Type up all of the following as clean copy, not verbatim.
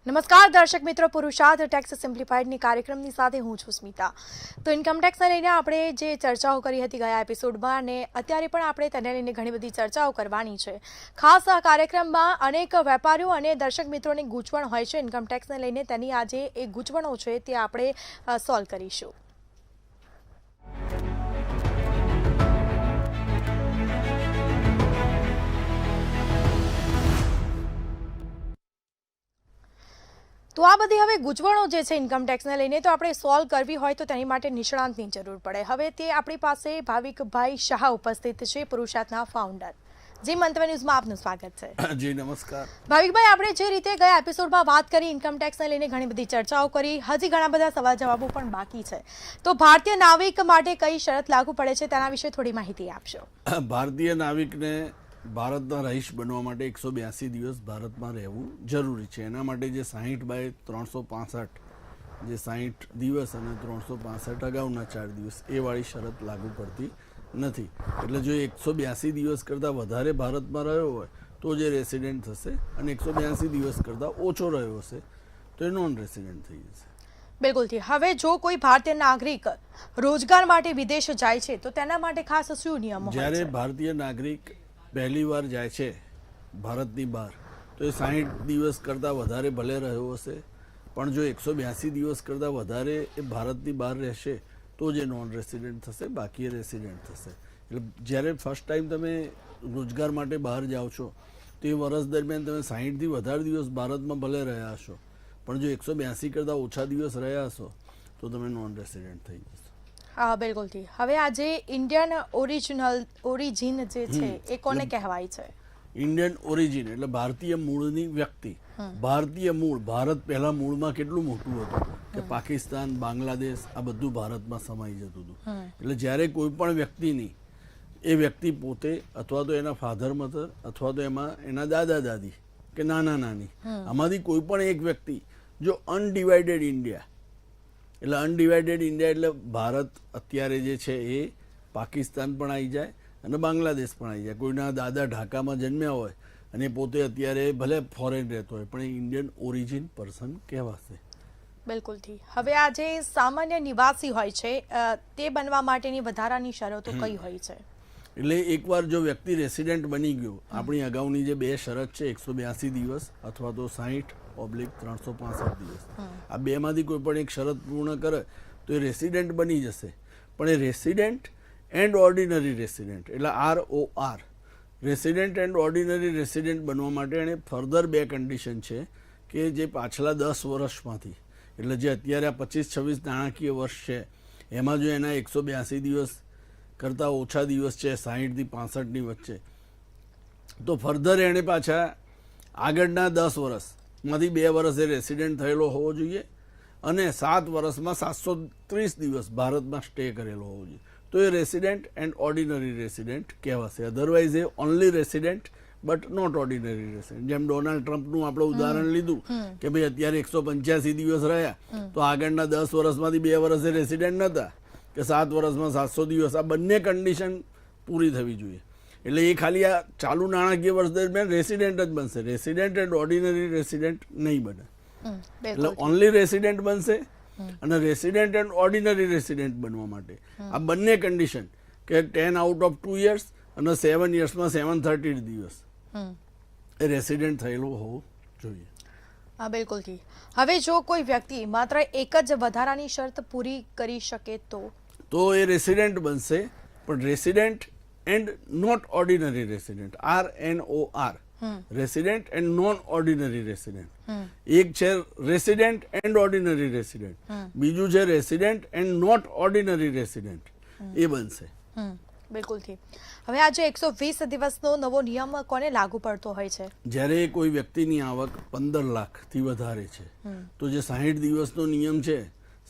નમસ્કાર દર્શક મિત્રો, પુરુષાર્થ ટેક્સ સિમ્પ્લિફાઈડની કાર્યક્રમની સાથે હું છું સ્મિતા। તો ઇન્કમ ટેક્સને લઈને આપણે જે ચર્ચાઓ કરી હતી ગયા એપિસોડમાં અને અત્યારે પણ આપણે તેને લઈને ઘણી બધી ચર્ચાઓ કરવાની છે। ખાસ આ કાર્યક્રમમાં અનેક વેપારીઓ અને દર્શક મિત્રોની ગૂંચવણ હોય છે ઇન્કમ ટેક્સને લઈને, તેની આજે એ ગૂંચવણો છે તે આપણે સોલ્વ કરીશું। તો આ બધી હવે ગૂંચવણો જે છે ઇન્કમ ટેક્સને લઈને તો આપણે સોલ્વ કરવી હોય તો તેની માટે નિષ્ણાંતની જરૂર પડે। હવે તે આપણી પાસે ભાવિકભાઈ શાહ ઉપસ્થિત છે, પુરુષાર્થના ફાઉન્ડર। જી મંતવ્ય ન્યૂઝમાં આપનું સ્વાગત છે। જી નમસ્કાર। ભાવિકભાઈ, આપણે જે રીતે ગયા એપિસોડમાં વાત કરી ઇન્કમ ટેક્સને લઈને ઘણી બધી ચર્ચાઓ કરી, હજી ઘણા બધા સવાલ જવાબો પણ બાકી છે, તો ભારતીય નાગરિક માટે કઈ શરત લાગુ પડે છે તેના વિશે થોડી માહિતી આપશો। ભારતીય નાગરિકને ભારતના રહીશ બનવા માટે 182 દિવસ ભારતમાં રહેવું જરૂરી છે। એના માટે જે 60/365 જે 60 દિવસ અને 365 અગાઉના 4 દિવસ એ વાળી શરત લાગુ પડતી નથી। એટલે જો 182 દિવસ કરતાં વધારે ભારતમાં રહ્યો હોય તો જે રેસિડેન્ટ થશે અને 182 દિવસ કરતાં ઓછો રહ્યો હશે તો એ નોન રેસિડેન્ટ થઈ જશે। બિલકુલથી। હવે જો કોઈ ભારતીય નાગરિક રોજગાર માટે વિદેશ જાય છે તો તેના માટે ખાસ શું નિયમો હોય છે? જ્યારે ભારતીય નાગરિક પહેલી વાર જાય છે ભારતની બહાર તો એ 60 દિવસ કરતાં વધારે ભલે રહ્યો હશે, પણ જો 182 દિવસ કરતાં વધારે એ ભારતની બહાર રહેશે તો જે નોન રેસિડેન્ટ થશે, બાકી એ રેસિડેન્ટ થશે। એટલે જ્યારે ફર્સ્ટ ટાઈમ તમે રોજગાર માટે બહાર જાઓ છો તો એ વર્ષ દરમિયાન તમે 60થી વધારે દિવસ ભારતમાં ભલે રહ્યા હશો, પણ જો 182 કરતાં ઓછા દિવસ રહ્યા હશો તો તમે નોન રેસિડેન્ટ થઈ જશો। હા, બિલકુલથી। હવે આ જે ઇન્ડિયન ઓરિજિન જે છે એ કોને કહેવાય છે? ઇન્ડિયન ઓરિજિન એટલે ભારતીય મૂળની વ્યક્તિ। ભારતીય મૂળ, ભારત પહેલા મૂળમાં કેટલું મોટું હતું કે પાકિસ્તાન, બાંગ્લાદેશ આ બધું ભારતમાં સમાઈ જતું હતું। એટલે જ્યારે કોઈ પણ વ્યક્તિની એ વ્યક્તિ પોતે અથવા તો એના ફાધર મધર અથવા તો એમાં એના દાદા દાદી કે નાના નાની આમાંથી કોઈ પણ એક વ્યક્તિ જો અનડિવાઇડેડ ઇન્ડિયા એટલે અનડિવાઇડેડ ઇન્ડિયા એટલે ભારત અત્યારે જે છે એ પાકિસ્તાન પણ આવી જાય અને બાંગ્લાદેશ પણ આવી જાય। કોઈના દાદા ઢાકામાં જન્મ્યા હોય અને પોતે અત્યારે ભલે ફોરેન રહેતો હોય પણ એ ઇન્ડિયન ઓરિજિન પર્સન કહેવાશે। બિલકુલથી। હવે આ જે સામાન્ય નિવાસી હોય છે તે બનવા માટેની વધારાની શરતો કઈ હોય છે? એટલે એકવાર જો વ્યક્તિ રેસિડેન્ટ બની ગયો, આપણી અગાઉની જે બે શરત છે 182 દિવસ અથવા તો 60/365 દિવસ, આ બેમાંથી કોઈ પણ એક શરત પૂર્ણ કરે તો એ રેસિડેન્ટ બની જશે। પણ એ રેસિડેન્ટ એન્ડ ઓર્ડિનરી રેસિડેન્ટ એટલે ROR resident and ordinary resident બનવા માટે એને ફર્ધર બે કન્ડિશન છે કે જે પાછલા 10 વર્ષમાંથી એટલે જે અત્યારે આ 25-26 નાણાકીય વર્ષ છે એમાં જો એના 182 દિવસ કરતાં ઓછા દિવસ છે 60થી 65ની વચ્ચે, તો ફર્ધર એણે પાછા આગળના 10 વર્ષમાંથી 2 વર્ષ એ રેસિડેન્ટ થયેલો હોવો જોઈએ અને 7 વર્ષમાં 730 દિવસ ભારતમાં સ્ટે કરેલો હોવો જોઈએ, તો એ રેસિડેન્ટ એન્ડ ઓર્ડિનરી રેસિડેન્ટ કહેવાશે। અધરવાઇઝ એ only resident but not ordinary resident. જેમ ડોનાલ્ડ ટ્રમ્પનું આપણે ઉદાહરણ લીધું કે ભાઈ અત્યારે 185 દિવસ રહ્યા તો આગળના 10 વર્ષમાંથી 2 વર્ષ એ રેસિડેન્ટ નહોતા કે 7 વર્ષમાં 700 દિવસ, આ બંને કન્ડિશન પૂરી થવી જોઈએ। એટલે એ ખાલી આ ચાલુ નાણાકીય વર્ષ દરમિયાન રેસિડેન્ટ જ બનશે, રેસિડેન્ટ એન્ડ ઓર્ડિનરી રેસિડેન્ટ નહીં બને। એટલે ઓનલી રેસિડેન્ટ બનશે અને રેસિડેન્ટ એન્ડ ઓર્ડિનરી રેસિડેન્ટ બનવા માટે આ બંને કન્ડિશન કે 10 આઉટ ઓફ 2 યર્સ અને 7 યર્સમાં 730 દિવસ એ રેસિડેન્ટ થયેલું હોવું જોઈએ। હા, બિલકુલથી। હવે જો કોઈ વ્યક્તિ માત્ર એક જ વધારાની શરત પૂરી કરી શકે તો એ રેસિડેન્ટ બનશે, પણ resident and not ordinary resident RNOR resident and non ordinary resident. એક છે રેસિડેન્ટ એન્ડ ઓર્ડિનરી રેસિડેન્ટ, બીજું છે resident and not ordinary resident, એ બનશે। બિલકુલથી। હવે આ જે 120 દિવસનો નવો નિયમ કોને લાગુ પડતો હોય છે? જ્યારે કોઈ વ્યક્તિની આવક 15 લાખથી વધારે છે તો જે 60 દિવસનો નિયમ છે,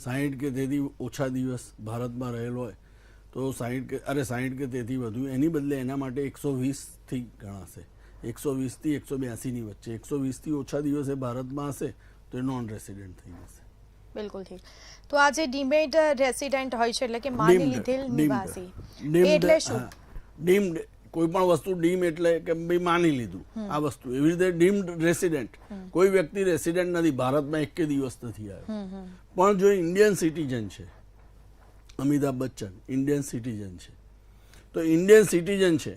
60 કે તેથી ઓછા દિવસ ભારતમાં રહેલો હોય તો 60 કે તેથી વધુ, એની બદલે એના માટે 120થી ગણાશે। 120થી 182ની વચ્ચે 120થી ઓછા દિવસે ભારતમાં હશે તો એ નોન રેસિડેન્ટ થઈ જશે। બિલકુલથી। તો આ જે ડીમેડ રેસિડેન્ટ હોય છે એટલે કે માની લીધેલ નિવાસી એટલે શું? ડીમ્ડ કોઈ પણ વસ્તુ ડીમ એટલે કે ભાઈ માની લીધું આ વસ્તુ, એવી રીતે ડીમ્ડ રેસિડેન્ટ, કોઈ વ્યક્તિ રેસિડેન્ટ નથી, ભારતમાં એક દિવસ નથી આવ્યો, પણ જો ઇન્ડિયન સિટીઝન છે, અમિતાભ બચ્ચન ઇન્ડિયન સિટીઝન છે, તો ઇન્ડિયન સિટીઝન છે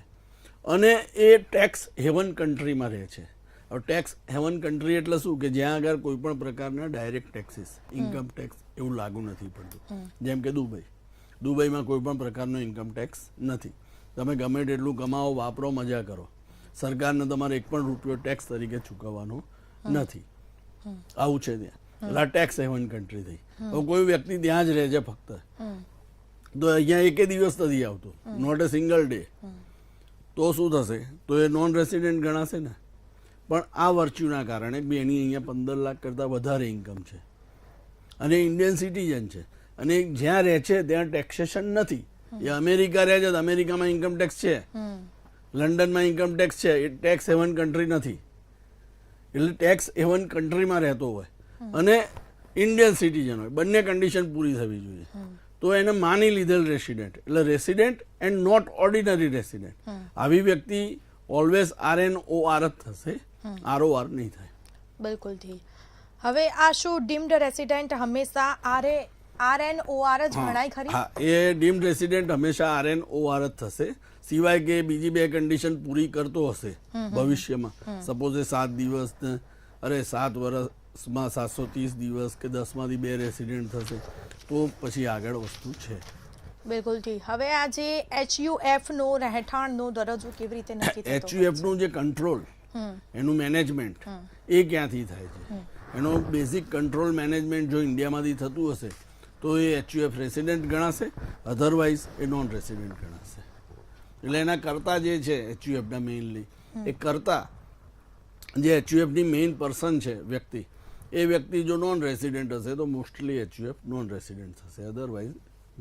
અને એ ટેક્સ હેવન કન્ટ્રીમાં રહે છે. હવે ટેક્સ હેવન કન્ટ્રી એટલે શું કે જ્યાં આગળ કોઈ પણ પ્રકારના ડાયરેક્ટ ટેક્સીસ, ઇન્કમ ટેક્સ એવું લાગુ નથી પડતું. જેમ કે દુબઈમાં કોઈ પણ પ્રકારનો ઇન્કમ ટેક્સ નથી. તમે ગમે તેટલું કમાવો, વાપરો, મજા કરો, સરકારને તમારે એક પણ રૂપિયો ટેક્સ તરીકે ચૂકવવાનો નથી. આવું છે ત્યાં. એટલે ટેક્સ હેવન કન્ટ્રી થઈ. હવે કોઈ વ્યક્તિ ત્યાં જ રહે છે ફક્ત, તો અહીંયા એકે દિવસ નથી આવતો, નોટ એ સિંગલ ડે, તો શું થશે? તો એ નોન રેસિડેન્ટ ગણાશે ને. પણ આ વર્ચ્યુના કારણે બી એની અહીંયા 15 લાખ કરતાં વધારે ઇન્કમ છે અને ઇન્ડિયન સિટીઝન છે અને જ્યાં રહે છે ત્યાં ટેક્સેશન નથી. એ અમેરિકા રહે છે તો અમેરિકામાં ઇન્કમ ટેક્સ છે, લંડનમાં ઇન્કમ ટેક્સ છે, એ ટેક્સ હેવન કન્ટ્રી નથી. એટલે ટેક્સ હેવન કન્ટ્રીમાં રહેતો હોય અને ઇન્ડિયન સિટીઝન હોય, બંને કન્ડિશન પૂરી થવી જોઈએ, તો એને માની લીધેલ રેસિડેન્ટ. એટલે resident and not ordinary resident. આવી વ્યક્તિ ઓલવેઝ RNOR જ થશે, ROR નહીં થાય. બિલકુલથી. હવે આ શું ડીમ્ડ રેસિડેન્ટ હંમેશા RNOR જ ગણાય ખરી? હા, એ ડીમ્ડ રેસિડેન્ટ હંમેશા RNOR જ થશે, સિવાય કે બીજી 2 કન્ડિશન પૂરી કરતો હશે ભવિષ્યમાં. સપોઝ 7 દિવસ, 7 વર્ષમાં 730 દિવસ કે 10માંથી 2 રેસિડેન્ટ થશે, તો પછી આગળ વસ્તુ છે. બિલકુલથી. હવે આ જે HUF નો રહેઠાણનો દરજ્જો કેવી રીતે નક્કી થતો? HUF નું જે કંટ્રોલ, એનું મેનેજમેન્ટ એ ક્યાંથી થાય છે? એનો બેઝિક કંટ્રોલ મેનેજમેન્ટ જો ઇન્ડિયામાંથી થતું હશે તો એ HUF રેસિડેન્ટ ગણાશે, અધરવાઇઝ એ નોન રેસિડેન્ટ ગણાશે. એટલે એના કરતા જે છે HUFના મેઇનલી, એ કરતા જે HUFની મેઇન પર્સન છે વ્યક્તિ, એ વ્યક્તિ જો નોન રેસિડેન્ટ હશે તો મોસ્ટલી HUF નોન રેસિડેન્ટ થશે. અધરવાઇઝ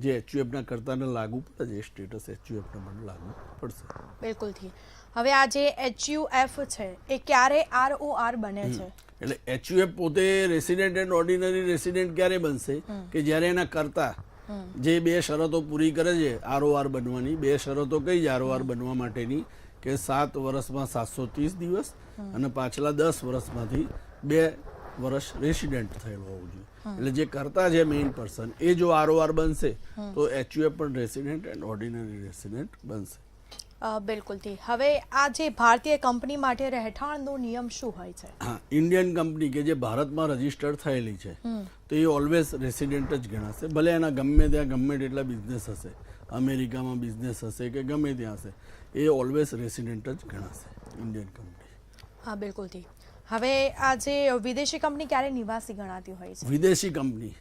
જે HUFના કરતાને લાગુ પડે છે એ સ્ટેટસ HUFને પણ લાગુ પડશે. બિલકુલથી. હવે આ જે HUF છે એ ક્યારે ROR બને છે? એટલે HUF પોતે રેસિડેન્ટ એન્ડ ઓર્ડિનરી રેસિડેન્ટ ક્યારે બનશે કે જ્યારે એના કરતા જે 2 શરતો પૂરી કરે છે ROR બનવાની. 2 શરતો કઈ છે ROR બનવા માટેની? કે 7 વર્ષમાં 730 દિવસ અને પાછલા 10 વર્ષમાંથી 2 વર્ષ રેસિડેન્ટ થયેલો હોવું જોઈએ. એટલે જે કરતા છે મેઇન પર્સન, એ જો ROR બનશે તો HUF પણ રેસિડેન્ટ એન્ડ ઓર્ડિનરી રેસિડેન્ટ બનશે. બિલકુલથી. હવે આ જે ભારતીય કંપની માટે રહેઠાણનો નિયમ શું હોય છે? હા, ઇન્ડિયન કંપની કે જે ભારતમાં રજીસ્ટર્ડ થયેલી છે તો એ ઓલવેઝ રેસિડેન્ટ જ ગણાશે. ભલે એના ગમે ત્યાં ગમે તેટલા બિઝનેસ હશે, અમેરિકામાં બિઝનેસ હશે કે ગમે ત્યાં હશે, એ ઓલવેઝ રેસિડેન્ટ જ ગણાશે ઇન્ડિયન કંપની. હા, બિલકુલથી. હવે આ જે વિદેશી કંપની ક્યારે નિવાસી ગણાતી હોય છે? વિદેશી કંપની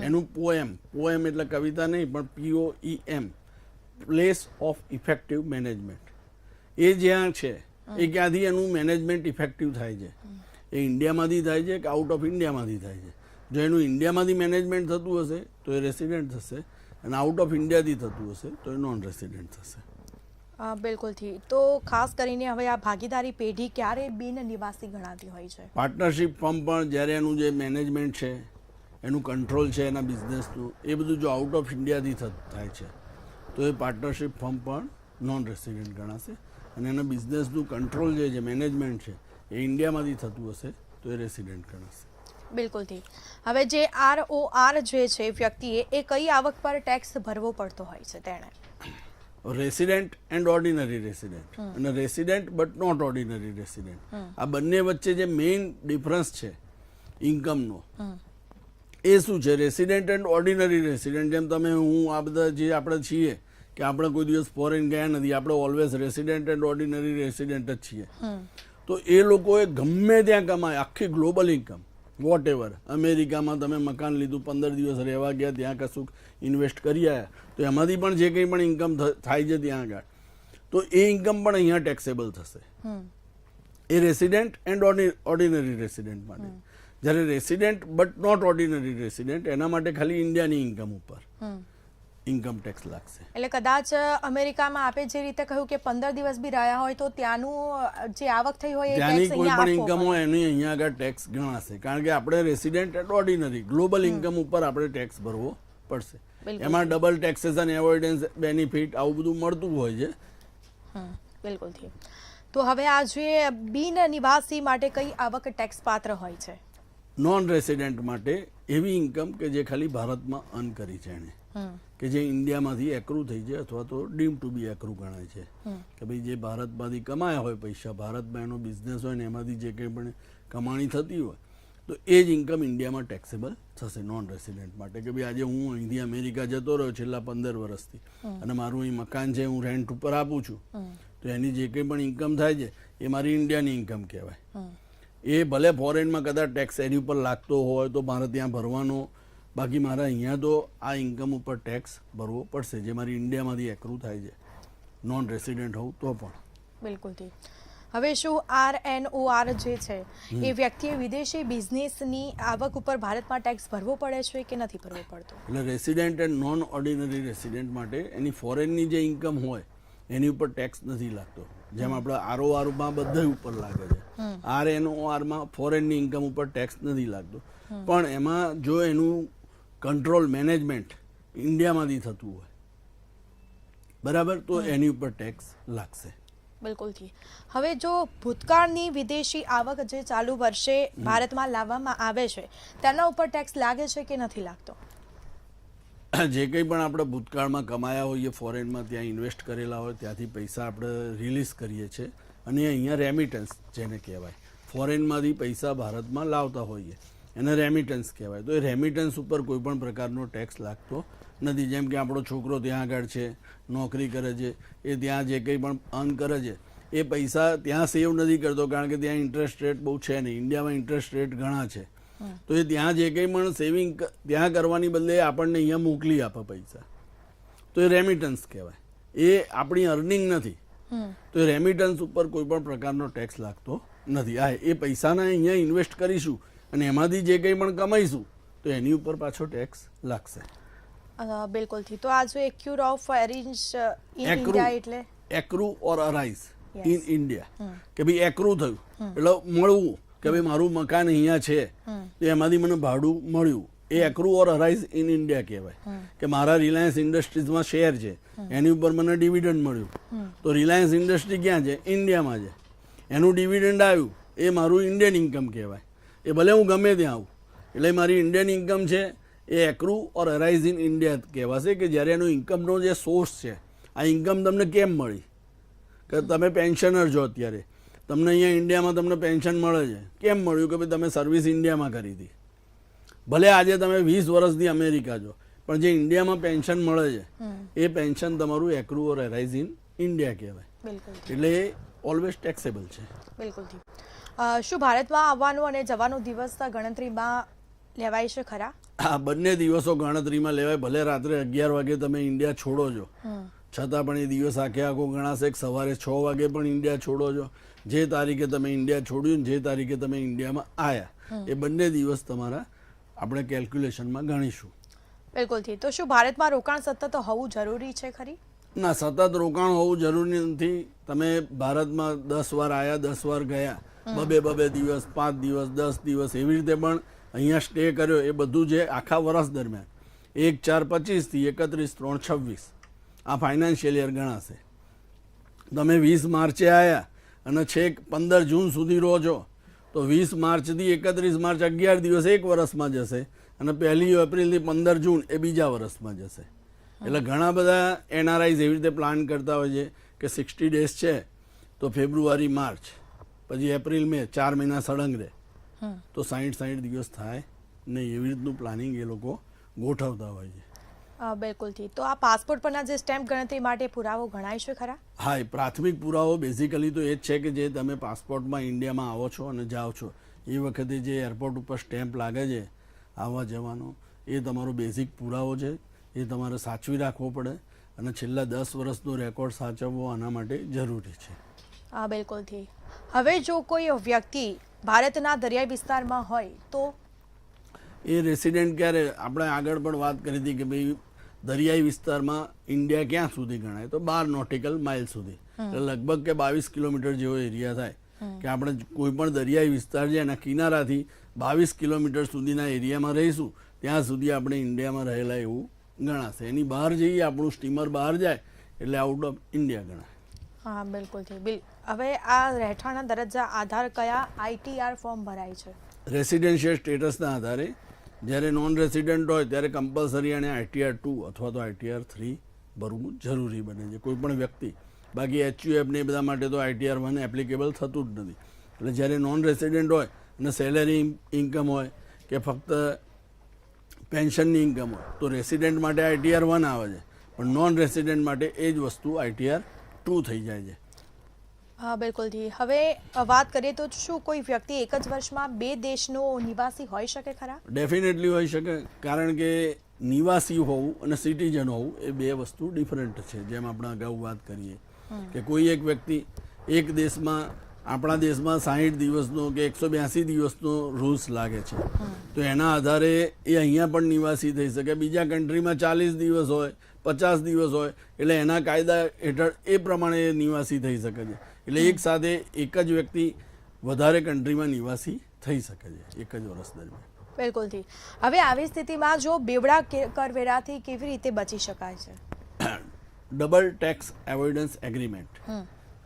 એનું પોએમ એટલે કવિતા નહીં પણ POEM, place of effective management. એ જ્યાં છે એ ક્યાંથી એનું મેનેજમેન્ટ ઇફેક્ટિવ થાય છે? એ ઇન્ડિયામાંથી થાય છે કે આઉટ ઓફ ઇન્ડિયામાંથી થાય છે? જો એનું ઇન્ડિયામાંથી મેનેજમેન્ટ થતું હશે તો એ રેસિડેન્ટ થશે અને આઉટ ઓફ ઇન્ડિયાથી થતું હશે તો એ નોન રેસિડેન્ટ થશે. બિલકુલથી. તો ખાસ કરીને હવે આ ભાગીદારી પેઢી ક્યારે બિન નિવાસી ગણાતી હોય છે? પાર્ટનરશિપ ફર્મ પણ જ્યારે એનું જે મેનેજમેન્ટ છે, એનું કંટ્રોલ છે એના બિઝનેસનું, એ બધું જો આઉટ ઓફ ઇન્ડિયાથી થાય છે તો એ પાર્ટનરશિપ ફર્મ પણ નોન રેસિડેન્ટ ગણાશે અને એના બિઝનેસનું કંટ્રોલ જે છે, મેનેજમેન્ટ છે, એ ઇન્ડિયામાંથી થતું હશે તો એ રેસિડેન્ટ ગણાશે. બિલકુલથી. હવે જે ROR જે છે વ્યક્તિએ એ કઈ આવક પર ટેક્સ ભરવો પડતો હોય છે તેણે? રેસિડેન્ટ એન્ડ ઓર્ડિનરી રેસિડેન્ટ અને resident but not ordinary resident, આ બંને વચ્ચે જે મેઇન ડિફરન્સ છે ઇન્કમનો, એ શું છે? રેસિડેન્ટ એન્ડ ઓર્ડિનરી રેસિડેન્ટ, જેમ તમે હું આ બધા જે આપણે છીએ કે આપણે કોઈ દિવસ ફોરેન ગયા નથી, આપણે always resident and ordinary resident જ છીએ, તો એ લોકોએ ગમે ત્યાં કમાય, આખી ગ્લોબલ ઇન્કમ વોટ એવર, અમેરિકામાં તમે મકાન લીધું, 15 દિવસ રહેવા ગયા, ત્યાં કશું ઇન્વેસ્ટ કરી આવ્યા, તો એમાંથી પણ જે કંઈ પણ ઇન્કમ થાય છે ત્યાં આગળ, તો એ ઇન્કમ પણ અહીંયા ટેક્સેબલ થશે. એ રેસિડેન્ટ એન્ડ ઓર્ડિનરી રેસિડેન્ટ માટે. જ્યારે resident but not ordinary resident, એના માટે ખાલી ઇન્ડિયાની ઇન્કમ ઉપર ઇન્કમ ટેક્સ લાગશે. એટલે કદાચ અમેરિકામાં આપે જે રીતે કહ્યું કે 15 દિવસ બી રહ્યા હોય તો ત્યાંનું જે આવક થઈ હોય ત્યાંની કોઈ પણ ઇન્કમ હોય એની અહીંયા આગળ ટેક્સ ગણાશે, કારણ કે આપણે resident and ordinary global income ઉપર આપણે ટેક્સ ભરવો પડશે. એમાં ડબલ ટેક્સેશન, એવોઇડન્સ બેનિફિટ આવું બધું મળતું હોય છે. બિલકુલથી. તો હવે આ જે બિન નિવાસી માટે કઈ આવક ટેક્સ પાત્ર હોય છે? નોન રેસિડેન્ટ માટે એવી ઇન્કમ કે જે ખાલી ભારતમાં અર્ન કરી છે એણે, કે જે ઇન્ડિયામાંથી એક્રુ થઈ જાય અથવા તો ડીમ ટુ બી એક્રુ ગણાય છે, કે ભાઈ જે ભારતમાંથી કમાયા હોય પૈસા, ભારતમાં એનો બિઝનેસ હોય ને એમાંથી જે કંઈ પણ કમાણી થતી હોય તો એ જ ઇન્કમ ઇન્ડિયામાં ટેક્સેબલ થશે નોન રેસિડેન્ટ માટે. કે ભાઈ આજે હું અહીંથી અમેરિકા જતો રહ્યો છેલ્લા 15 વર્ષથી અને મારું અહીં મકાન છે, હું રેન્ટ ઉપર આપું છું, તો એની જે કંઈ પણ ઇન્કમ થાય છે એ મારી ઇન્ડિયાની ઇન્કમ કહેવાય. એ ભલે ફોરેનમાં કદાચ ટેક્સ એની ઉપર લાગતો હોય તો મારે ત્યાં ભરવાનો, બાકી મારે અહીંયા તો આ ઇન્કમ ઉપર ટેક્સ ભરવો પડશે જે મારી ઇન્ડિયામાંથી એક્રુ થાય છે, નોન રેસિડેન્ટ હોઉં તો પણ. બિલકુલથી. હવે શું RNOR જે છે એ વ્યક્તિએ વિદેશી બિઝનેસની આવક ઉપર ભારતમાં ટેક્સ ભરવો પડે છે કે નથી ભરવો પડતો? એટલે resident and non ordinary resident માટે એની ફોરેનની જે ઇન્કમ હોય એની ઉપર ટેક્સ નથી લાગતો, જેમ આપણે RORમાં બધા ઉપર લાગે છે. RNORમાં ફોરેનની ઇન્કમ ઉપર ટેક્સ નથી લાગતો, પણ એમાં જો એનું કંટ્રોલ મેનેજમેન્ટ ઇન્ડિયામાંથી થતું હોય બરાબર તો એની ઉપર ટેક્સ લાગશે. બિલકુલથી. હવે જો ભૂતકાળની વિદેશી આવક જે ચાલુ વર્ષે ભારતમાં લાવવામાં આવે છે તેના ઉપર ટેક્સ લાગે છે કે નથી લાગતો? જે કંઈ પણ આપણે ભૂતકાળમાં કમાયા હોઈએ ફોરેનમાં, ત્યાં ઇન્વેસ્ટ કરેલા હોય, ત્યાંથી પૈસા આપણે રિલીઝ કરીએ છીએ અને અહીંયા રેમિટન્સ જેને કહેવાય, ફોરેનમાંથી પૈસા ભારતમાં લાવતા હોઈએ એને રેમિટન્સ કહેવાય. તો એ રેમિટન્સ ઉપર કોઈ પણ પ્રકારનો ટેક્સ લાગતો નથી. જેમ કે આપણો છોકરો ત્યાં આગળ છે, નોકરી કરે છે, એ ત્યાં જે કંઈ પણ અર્ન કરે છે એ પૈસા ત્યાં સેવ નથી કરતો, કારણ કે ત્યાં ઇન્ટરેસ્ટ રેટ બહુ છે નહીં. ઇન્ડિયામાં ઇન્ટરેસ્ટ રેટ ઘણા છે, તો એ ત્યાં જે કંઈ પણ સેવિંગ ત્યાં કરવાની બદલે આપણને અહીંયા મોકલી આપે પૈસા, તો એ રેમિટન્સ કહેવાય. એ આપણી અર્નિંગ નથી, તો એ રેમિટન્સ ઉપર કોઈ પણ પ્રકારનો ટેક્સ લાગતો નથી. આ એ પૈસાને અહીંયા ઇન્વેસ્ટ કરીશું અને એમાંથી જે કંઈ પણ કમાઈશું તો એની ઉપર પાછો ટેક્સ લાગશે. બિલકુલથી. તો આ જો એક્યુર ઓફ એરેન્જ ઇન ઇન્ડિયા એટલે એક્રુ ઓર અરાઇઝ ઇન ઇન્ડિયા, કે ભાઈ એક્રુ થયું એટલે મળવું, કે ભાઈ મારું મકાન અહીંયા છે તો એમાંથી મને ભાડું મળ્યું, એ એક્રુ ઓર અરાઇઝ ઇન ઇન્ડિયા કહેવાય. કે મારા રિલાયન્સ ઇન્ડસ્ટ્રીઝમાં શેર છે, એની ઉપર મને ડિવિડન્ડ મળ્યું, તો રિલાયન્સ ઇન્ડસ્ટ્રી ક્યાં છે? ઇન્ડિયામાં છે. એનું ડિવિડન્ડ આવ્યું એ મારું ઇન્ડિયન ઇન્કમ કહેવાય. એ ભલે હું ગમે ત્યાં આવું, એટલે મારી ઇન્ડિયન ઇન્કમ છે એ એક્રુ ઓર અરાઇઝ ઇન ઇન્ડિયા કહેવાશે. કે જ્યારે એનો ઇન્કમનો જે સોર્સ છે, આ ઇન્કમ તમને કેમ મળી? કે તમે પેન્શનર છો, અત્યારે તમને અહીંયા ઇન્ડિયામાં તમને પેન્શન મળે છે, કેમ મળ્યું? કે ભાઈ તમે સર્વિસ ઇન્ડિયામાં કરી હતી. ભલે આજે તમે 20 વર્ષથી અમેરિકા છો, પણ જે ઇન્ડિયામાં પેન્શન મળે છે એ પેન્શન તમારું એક્રુ ઓર અરાઇઝ ઇન ઇન્ડિયા કહેવાય. એટલે એ ઓલવેઝ ટેક્સેબલ છે. બિલકુલથી. શું ભારતમાં આવવાનો અને જવાનો દિવસ ગણતરીમાં લેવાય છે ખરા? હા, બંને દિવસો ગણતરીમાં લેવાય. ભલે રાત્રે 11 વાગે તમે ઇન્ડિયા છોડો છો, છતાં પણ એ દિવસ આખે આખો ગણાશે. સવારે 6 વાગે પણ ઇન્ડિયા છોડો છો, જે તારીખે તમે ઇન્ડિયા છોડ્યું જે તારીખે તમે ઇન્ડિયામાં આવ્યા, એ બંને દિવસ તમારા આપણે કેલ્ક્યુલેશનમાં ગણીશું. બિલકુલથી. તો શું ભારતમાં રોકાણ સતત હોવું જરૂરી છે ખરી? ના, સતત રોકાણ હોવું જરૂરી નથી. તમે ભારતમાં 10 વાર આવ્યા, 10 વાર ગયા, બબે દિવસ, 5 દિવસ, 10 દિવસ એવી રીતે પણ અહીંયા સ્ટે કર્યો, એ બધું જે આખા વર્ષ દરમિયાન 1/4/25 થી 31/3/26 આ ફાઇનાન્શિયલ યર ગણાશે. તમે 20 માર્ચે આવ્યા અને છેક 15 જૂન સુધી રહો છો, તો 20 માર્ચથી 31 માર્ચ 11 દિવસ એક વર્ષમાં જશે અને 1 એપ્રિલથી 15 જૂન એ બીજા વર્ષમાં જશે. એટલે ઘણા બધા NRIs એવી રીતે પ્લાન કરતા હોય છે કે 60 ડેઝ છે તો ફેબ્રુઆરી, માર્ચ, પછી એપ્રિલ, મે 4 મહિના સળંગ રહે, તો 60 દિવસ થાય નહીં. એવી રીતનું પ્લાનિંગ એ લોકો ગોઠવતા હોય છે. બિલકુલથી. તો આ પાસપોર્ટ પરના જે સ્ટેમ્પ ગણતરી માટે પુરાવો ગણાય છે ખરા? હા, એ પ્રાથમિક પુરાવો બેઝિકલી તો એ જ છે કે જે તમે પાસપોર્ટમાં ઇન્ડિયામાં આવો છો અને જાઓ છો એ વખતે જે એરપોર્ટ ઉપર સ્ટેમ્પ લાગે છે આવવા જવાનો, એ તમારો બેઝિક પુરાવો છે. એ તમારે સાચવી રાખવો પડે અને છેલ્લા 10 વર્ષનો રેકોર્ડ સાચવવો આના માટે જરૂરી છે. બિલકુલથી. હવે જો કોઈ વ્યક્તિ ભારતના દરિયાઈ વિસ્તારમાં હોય તો એ રેસિડેન્ટ ક્યારે, આપણે આગળ પણ વાત કરી હતી કે ભાઈ દરિયાઈ વિસ્તારમાં ઇન્ડિયા ક્યાં સુધી ગણાય, તો 12 નોટિકલ માઇલ સુધી, એટલે લગભગ કે 22 કિલોમીટર જેવો એરિયા થાય. કે આપણે કોઈ પણ દરિયાઈ વિસ્તાર છે એના કિનારાથી 22 કિલોમીટર સુધીના એરિયામાં રહીશું ત્યાં સુધી આપણે ઇન્ડિયામાં રહેલા એવું ગણાશે. એની બહાર જઈએ, આપણું સ્ટીમર બહાર જાય એટલે આઉટ ઓફ ઇન્ડિયા ગણાય. હા બિલકુલથી હવે આ રહેઠાણના દરજ્જા આધાર કયા ITR ફોર્મ ભરાય છે? રેસિડેન્શિયલ સ્ટેટસના આધારે જ્યારે નોન રેસિડન્ટ હોય ત્યારે કમ્પલસરી અને ITR 2 અથવા તો ITR 3 ભરવું જરૂરી બને છે કોઈ પણ વ્યક્તિ. બાકી HUF ને એ બધા માટે તો ITR 1 એપ્લિકેબલ થતું જ નથી. એટલે જ્યારે નોન રેસિડન્ટ હોય અને સેલેરી ઇન્કમ હોય કે ફક્ત પેન્શનની ઇન્કમ હોય તો રેસિડન્ટ માટે ITR 1 આવે છે, પણ નોન રેસિડન્ટ માટે એ જ વસ્તુ ITR 2 થઈ જાય છે. હા બિલકુલથી. હવે વાત કરીએ તો શું કોઈ વ્યક્તિ એક જ વર્ષમાં 2 દેશનો નિવાસી હોઈ શકે ખરા? ડેફિનેટલી હોઈ શકે, કારણ કે નિવાસી હોવું અને સિટીઝન હોવું એ બે વસ્તુ ડિફરન્ટ છે. જેમ આપણે અગાઉ વાત કરીએ કે કોઈ એક વ્યક્તિ એક દેશમાં, આપણા દેશમાં 60 દિવસનો કે 182 દિવસનો રૂલ્સ લાગે છે, તો એના આધારે એ અહીંયા પણ નિવાસી થઈ શકે. બીજા કન્ટ્રીમાં 40 દિવસ હોય, 50 દિવસ હોય, એટલે એના કાયદા હેઠળ એ પ્રમાણે એ નિવાસી થઈ શકે છે. એટલે એક સાથે એક જ વ્યક્તિ વધારે કન્ટ્રીમાં નિવાસી થઈ શકે છે એક જ વર્ષ દરમિયાન. બિલકુલથી. હવે આવી સ્થિતિમાં જો બેવડા કરવેરાથી કેવી રીતે બચી શકાય છે? ડબલ ટેક્સ એવોઇડન્સ એગ્રીમેન્ટ,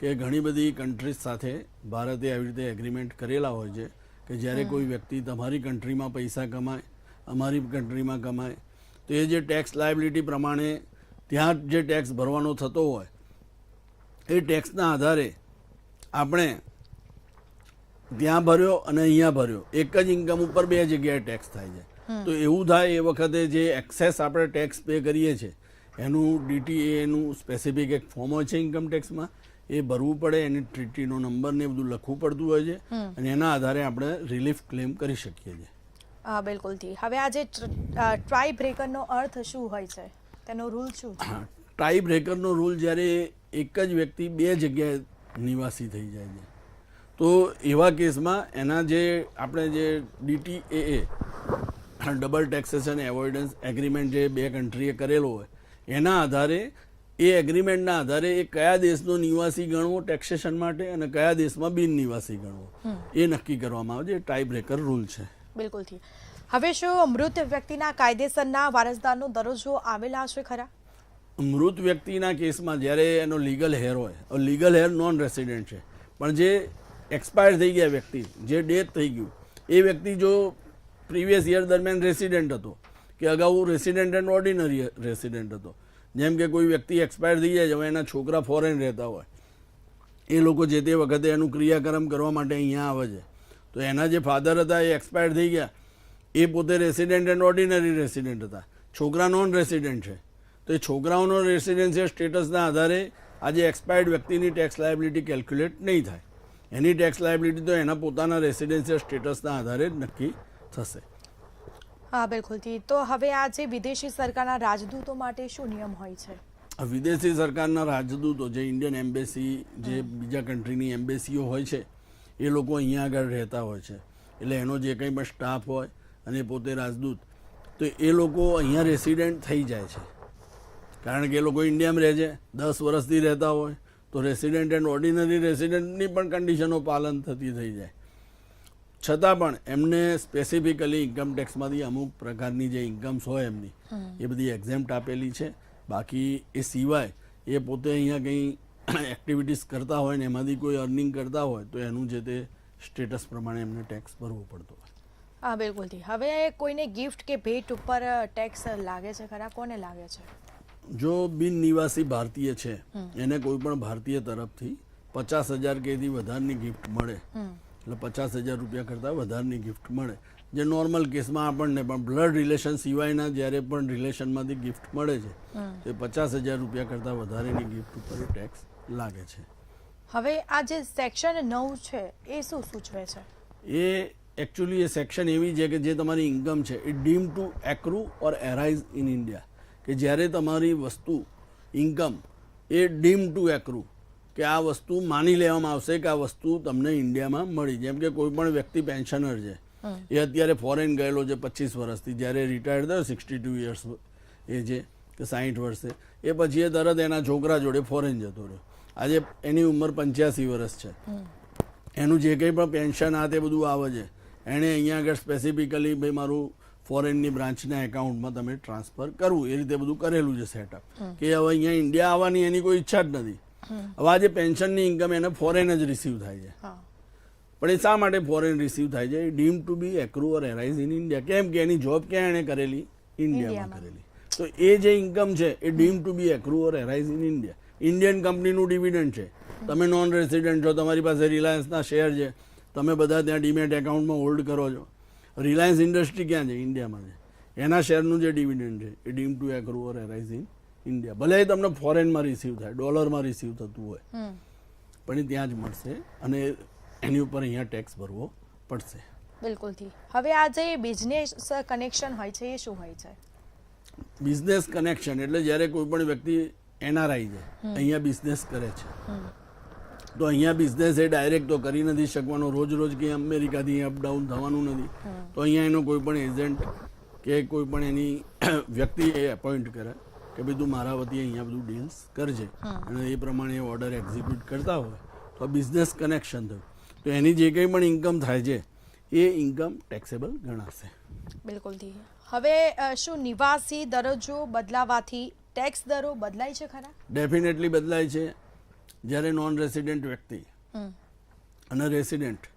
કે ઘણી બધી કન્ટ્રીઝ સાથે ભારતે આવી રીતે એગ્રીમેન્ટ કરેલા હોય છે કે જ્યારે કોઈ વ્યક્તિ તમારી કન્ટ્રીમાં પૈસા કમાય, અમારી કન્ટ્રીમાં કમાય, તો એ જે ટેક્સ લાયબિલિટી પ્રમાણે ત્યાં જે ટેક્સ ભરવાનો થતો હોય એ ટેક્સના આધારે આપણે ત્યાં ભર્યો અને અહીંયા ભર્યો, એક જ ઇન્કમ ઉપર 2 જગ્યાએ ટેક્સ થાય છે. તો એવું થાય એ વખતે જે એક્સેસ આપણે ટેક્સ પે કરીએ છીએ એનું DTA એનું સ્પેસિફિક એક ફોર્મ હોય છે ઇન્કમ ટેક્સમાં, એ ભરવું પડે, એની ટ્રીટીનો નંબર ને બધું લખવું પડતું હોય છે, અને એના આધારે આપણે રિલીફ ક્લેમ કરી શકીએ છીએ. હા બિલકુલથી. હવે આ જે ટ્રાય બ્રેકરનો અર્થ શું હોય છે, તેનો રૂલ શું છે? ટ્રાય બ્રેકરનો રૂલ જ્યારે એક જ વ્યક્તિ 2 જગ્યાએ નિવાસી થઈ જાય છે, તો એવા કેસમાં એના જે આપણે જે DTA ડબલ ટેક્સેશન એવોઇડન્સ એગ્રીમેન્ટ જે 2 કન્ટ્રીએ કરેલો હોય એના આધારે, એ એગ્રીમેન્ટના આધારે એ કયા દેશનો નિવાસી ગણવો ટેક્સેશન માટે અને કયા દેશમાં બિન નિવાસી ગણવો એ નક્કી કરવામાં આવે છે. ટ્રાય બ્રેકર રૂલ છે. બિલકુલથી. હવે શું મૃત વ્યક્તિના કાયદેસરના વારસદારનો દરજ્જો આવેલા છે ખરા? મૃત વ્યક્તિના કેસમાં જ્યારે એનો લીગલ હેર હોય, લીગલ હેર નોન રેસિડન્ટ છે, પણ જે એક્સપાયર થઈ ગયા વ્યક્તિ, જે ડેથ થઈ ગયું, એ વ્યક્તિ જો પ્રીવિયસ યર દરમિયાન રેસિડન્ટ હતો કે અગાઉ રેસિડન્ટ એન્ડ ઓર્ડિનરી રેસિડન્ટ હતો, જેમ કે કોઈ વ્યક્તિ એક્સપાયર થઈ જાય, હવે એના છોકરા ફોરેન રહેતા હોય, એ લોકો જે તે વખતે એનું ક્રિયાકર્મ કરવા માટે અહીંયા આવે છે, તો એના જે ફાધર હતા એ એક્સપાયર થઈ ગયા, એ પોતે રેસિડન્ટ એન્ડ ઓર્ડિનરી રેસિડન્ટ હતા, છોકરા નોન રેસિડન્ટ છે, તો એ છોકરાઓનો રેસિડેન્શિયલ સ્ટેટસના આધારે આજે એક્સપાયર્ડ વ્યક્તિની ટેક્સ લાયબિલિટી કેલ્ક્યુલેટ નહીં થાય. એની ટેક્સ લાયબિલિટી તો એના પોતાના રેસિડેન્શિયલ સ્ટેટસના આધારે જ નક્કી થશે. હા બિલકુલથી. તો હવે આ જે વિદેશી સરકારના રાજદૂતો માટે શું નિયમ હોય છે? વિદેશી સરકારના રાજદૂતો, જે ઇન્ડિયન એમ્બેસી, જે બીજા કન્ટ્રીની એમ્બેસીઓ હોય છે, એ લોકો અહીંયા આગળ રહેતા હોય છે, એટલે એનો જે કંઈ પણ સ્ટાફ હોય અને પોતે રાજદૂત, તો એ લોકો અહીંયા રેસિડન્ટ થઈ જાય છે, કારણ કે એ લોકો ઇન્ડિયામાં રહે છે, 10 વર્ષથી રહેતા હોય, તો રેસિડન્ટ એન્ડ ઓર્ડિનરી રેસિડન્ટની પણ કન્ડિશનો પાલન થતી થઈ જાય. છતાં પણ એમને સ્પેસિફિકલી ઇન્કમ ટેક્સમાંથી અમુક પ્રકારની જે ઇન્કમ્સ હોય એમની એ બધી એક્ઝેમ્પ્ટ આપેલી છે. બાકી એ સિવાય એ પોતે અહીંયા કંઈ એક્ટિવિટીઝ કરતા હોય ને એમાંથી કોઈ અર્નિંગ કરતા હોય તો એનું જે તે સ્ટેટસ પ્રમાણે એમને ટેક્સ ભરવો પડતો હોય. હા બિલકુલથી. હવે કોઈને ગિફ્ટ કે ભેટ ઉપર ટેક્સ લાગે છે ખરા? કોને લાગે છે? જો બિન નિવાસી ભારતીય છે એને કોઈ પણ ભારતીય તરફથી 50,000 કેથી વધારની ગિફ્ટ મળે, એટલે 50,000 રૂપિયા કરતાં વધારની ગિફ્ટ મળે, જે નોર્મલ કેસમાં આપણને પણ બ્લડ રિલેશન સિવાયના જ્યારે પણ રિલેશનમાંથી ગિફ્ટ મળે છે તો 50,000 રૂપિયા કરતાં વધારેની ગિફ્ટ ઉપર ટેક્સ લાગે છે. હવે આ જે સેક્શન 9 છે એ શું સૂચવે છે? એ એકચ્યુઅલી એ સેક્શન એવી છે કે જે તમારી ઇન્કમ છે એ deem to accrue or arise in India, કે જ્યારે તમારી વસ્તુ ઇન્કમ એ ડીમ ટુ એક્રુ, કે આ વસ્તુ માની લેવામાં આવશે કે આ વસ્તુ તમને ઇન્ડિયામાં મળી. જેમ કે કોઈ પણ વ્યક્તિ પેન્શનર છે, એ અત્યારે ફોરેન ગયેલો છે 25 વર્ષથી, જ્યારે રિટાયર્ડ થયો 62 યર્સ એ છે કે 60 વર્ષે, એ પછી એ તરત એના છોકરા જોડે ફોરેન જતો રહ્યો, આજે એની ઉંમર 85 વર્ષ છે, એનું જે કંઈ પણ પેન્શન આ તે બધું આવે છે, એણે અહીંયા આગળ સ્પેસિફિકલી ભાઈ મારું ફોરેનની બ્રાન્ચના એકાઉન્ટમાં તમે ટ્રાન્સફર કરવું, એ રીતે બધું કરેલું છે સેટઅપ, કે હવે અહીંયા ઇન્ડિયા આવવાની એની કોઈ ઈચ્છા જ નથી, હવે આ જે પેન્શનની ઇન્કમ એને ફોરેન જ રિસીવ થાય છે, હા પણ એ શા માટે ફોરેન રિસીવ થાય છે? Deem to be accrue or arise in India. કેમ કે એની જોબ ક્યાં એણે કરેલી? ઇન્ડિયામાં કરેલી. તો એ જે ઇન્કમ છે એ deem to be accrue or arise in India. Indian કંપનીનું ડિવિડન્ડ છે. તમે નોન રેસિડેન્ટ છો, તમારી પાસે રિલાયન્સના શેર છે, તમે બધા ત્યાં ડીમેટ એકાઉન્ટમાં હોલ્ડ કરો છો. રિલાયન્સ ઇન્ડસ્ટ્રી ક્યાં છે? ઇન્ડિયામાં છે. એના શેરનું જે ડિવિડન્ડ છે એ deem to accrue or arise in India. ભલે એ તમને ફોરેનમાં રિસીવ થાય, ડોલરમાં રિસીવ થતું હોય, પણ એ ત્યાં જ મળશે અને એની ઉપર અહીંયા ટેક્સ ભરવો પડશે. બિલકુલથી. હવે આ જે બિઝનેસ કનેક્શન હોય છે એ શું હોય છે? બિઝનેસ કનેક્શન એટલે જ્યારે કોઈ પણ વ્યક્તિ એનઆરઆઈ છે, અહીંયા બિઝનેસ કરે છે, તો અહીંયા બિઝનેસ એ ડાયરેક્ટ તો કરી નથી શકવાનો. રોજ રોજ કંઈ અમેરિકાથી અપડાઉન થવાનું નથી. તો અહીંયા એનો કોઈ પણ એજન્ટ કે કોઈ પણ એની વ્યક્તિ એ એપોઇન્ટ કરે કે ભાઈ તું મારા વતી અહીંયા બધું ડીલ્સ કરજે, અને એ પ્રમાણે ઓર્ડર એક્ઝિક્યુટ કરતા હોય તો આ બિઝનેસ કનેક્શન થયું. તો એની જે કંઈ પણ ઇન્કમ થાય છે એ ઇન્કમ ટેક્સેબલ ગણાશે. બિલકુલથી. હવે શું નિવાસી દરજ્જો બદલાવાથી ટેક્સ દરો બદલાય છે ખરા? ડેફિનેટલી બદલાય છે. જ્યારે નોન રેસિડેન્ટ વ્યક્તિ અને રેસિડેન્ટ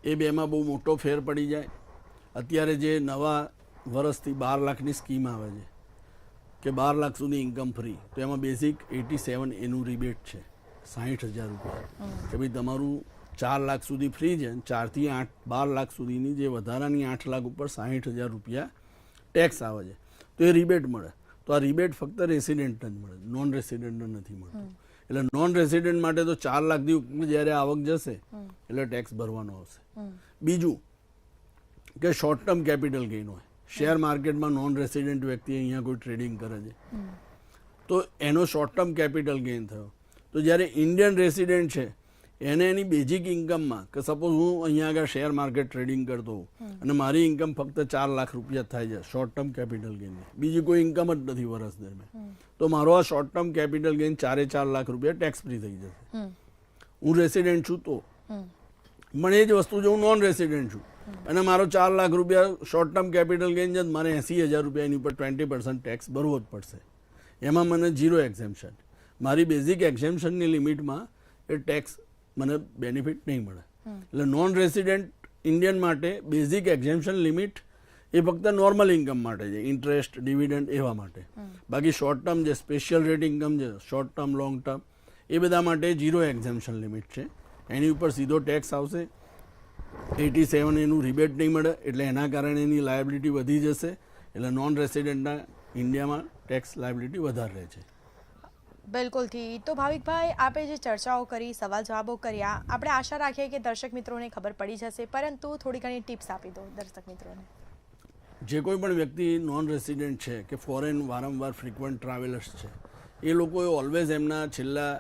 એ બેમાં બહુ મોટો ફેર પડી જાય. અત્યારે જે નવા વર્ષથી 12 લાખની સ્કીમ આવે છે કે 12 લાખ સુધી ઇન્કમ ફ્રી, તો એમાં બેઝિક 87 એનું રિબેટ છે, 60,000 રૂપિયા. કે ભાઈ તમારું 4 લાખ સુધી ફ્રી છે, 4 થી 12 લાખ સુધીની જે વધારાની 8 લાખ ઉપર 60,000 રૂપિયા ટેક્સ આવે છે, તો એ રિબેટ મળે. તો આ રિબેટ ફક્ત રેસિડેન્ટને જ મળે, નોન રેસિડેન્ટને નથી મળતું. એટલે નોન રેસિડેન્ટ માટે તો 4 લાખથી ઉપર જ્યારે આવક જશે એટલે ટેક્સ ભરવાનો આવશે. બીજું કે શોર્ટ ટર્મ કેપિટલ ગેઇન હોય, શેર માર્કેટમાં નોન રેસિડેન્ટ વ્યક્તિ અહીંયા કોઈ ટ્રેડિંગ કરે છે, તો એનો શોર્ટ ટર્મ કેપિટલ ગેઇન થયો. તો જ્યારે ઇન્ડિયન રેસિડેન્ટ છે એને એની બેઝિક ઇન્કમમાં, કે સપોઝ હું અહીંયા આગળ શેર માર્કેટ ટ્રેડિંગ કરતો હોઉં અને મારી ઇન્કમ ફક્ત 4 લાખ રૂપિયા થાય છે શોર્ટ ટર્મ કેપિટલ ગેઇન, બીજી કોઈ ઇન્કમ જ નથી વર્ષ દરમિયાન, તો મારો આ short term capital gain 4 lakh રૂપિયા ટેક્સ ફ્રી થઈ જશે. હું રેસિડેન્ટ છું તો. પણ એ જ વસ્તુ જો હું નોન રેસિડેન્ટ છું અને મારો 4 લાખ રૂપિયા શોર્ટ ટર્મ કેપિટલ ગેઇન છે, મારે 80,000 રૂપિયા એની ઉપર 20% ટેક્સ ભરવો જ પડશે. એમાં મને 0 એક્ઝેમ્પશન. મારી બેઝિક એક્ઝેમ્પશનની લિમિટમાં એ ટેક્સ મને બેનિફિટ નહીં મળે. એટલે નોન રેસિડેન્ટ ઇન્ડિયન માટે બેઝિક એક્ઝેમ્પશન લિમિટ એ ફક્ત નોર્મલ ઇન્કમ માટે છે, ઇન્ટરેસ્ટ, ડિવિડન્ડ એવા માટે. બાકી શોર્ટ ટર્મ જે સ્પેશિયલ રેટ ઇન્કમ છે, શોર્ટ ટર્મ, લોંગ ટર્મ, એ બધા માટે 0 એક્ઝેમ્પશન લિમિટ છે. એની ઉપર સીધો ટેક્સ આવશે. 87 એનું રિબેટ નહીં મળે, એટલે એના કારણે એની લાયબિલિટી વધી જશે. એટલે નોન રેસિડેન્ટના ઇન્ડિયામાં ટેક્સ લાયબિલિટી વધારે રહે છે. બિલકુલથી. તો ભાવિકભાઈ, આપે જે ચર્ચાઓ કરી, સવાલ જવાબો કર્યા, આપણે આશા રાખીએ કે દર્શક મિત્રોને ખબર પડી જશે, પરંતુ થોડી ઘણી ટિપ્સ આપી દો દર્શક મિત્રોને. જે કોઈ પણ વ્યક્તિ નોન રેસિડેન્ટ છે કે ફોરેન વારંવાર ફ્રિકવન્ટ ટ્રાવેલર્સ છે, એ લોકોએ ઓલવેઝ એમના છેલ્લા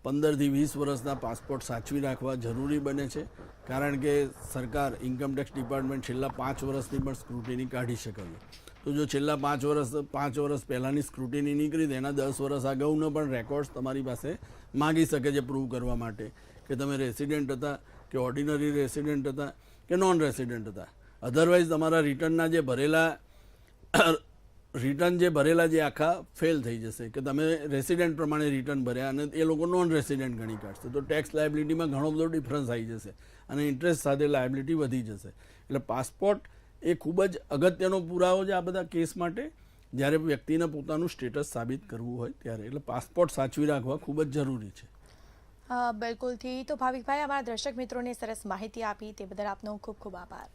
15 થી 20 વર્ષના પાસપોર્ટ સાચવી રાખવા જરૂરી બને છે. કારણ કે સરકાર, ઇન્કમટેક્સ ડિપાર્ટમેન્ટ છેલ્લા 5 વર્ષની પણ સ્ક્રુટિની કાઢી શકે છે. તો જો છેલ્લા 5 વર્ષ પહેલાંની સ્ક્રુટિની નીકળી, એના 10 વર્ષ અગાઉના પણ રેકોર્ડ્સ તમારી પાસે માગી શકે છે પ્રૂવ કરવા માટે કે તમે રેસિડેન્ટ હતા કે ઓર્ડિનરી રેસિડેન્ટ હતા કે નોન રેસિડેન્ટ હતા. અધરવાઇઝ તમારા રિટર્નના જે ભરેલા જે આખા ફેલ થઈ જશે કે તમે રેસિડેન્ટ પ્રમાણે રિટર્ન ભર્યા અને એ લોકો નોન રેસિડેન્ટ ગણી કાઢશે. તો ટેક્સ લાયબિલિટીમાં ઘણો બધો ડિફરન્સ આવી જશે અને ઇન્ટરેસ્ટ સાથે લાયબિલિટી વધી જશે. એટલે પાસપોર્ટ એ ખૂબ જ અગત્યનો પુરાવો છે આ બધા કેસ માટે, જ્યારે વ્યક્તિને પોતાનું સ્ટેટસ સાબિત કરવું હોય ત્યારે. એટલે પાસપોર્ટ સાચવી રાખવા ખૂબ જ જરૂરી છે. બિલકુલથી. તો ભાવિકભાઈ, અમારા દર્શક મિત્રોને સરસ માહિતી આપી, તે બદલ આપનો ખૂબ ખૂબ આભાર.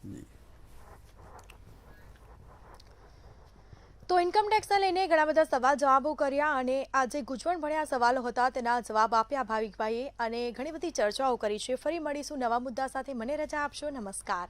તો ઇન્કમ ટેક્સને લઈને ઘણા બધા સવાલ જવાબો કર્યા અને આ જે ગૂંચવણભર્યા સવાલો હતા તેના જવાબ આપ્યા ભાવિકભાઈએ અને ઘણી બધી ચર્ચાઓ કરી છે. ફરી મળીશું નવા મુદ્દા સાથે. મને રજા આપશો. નમસ્કાર.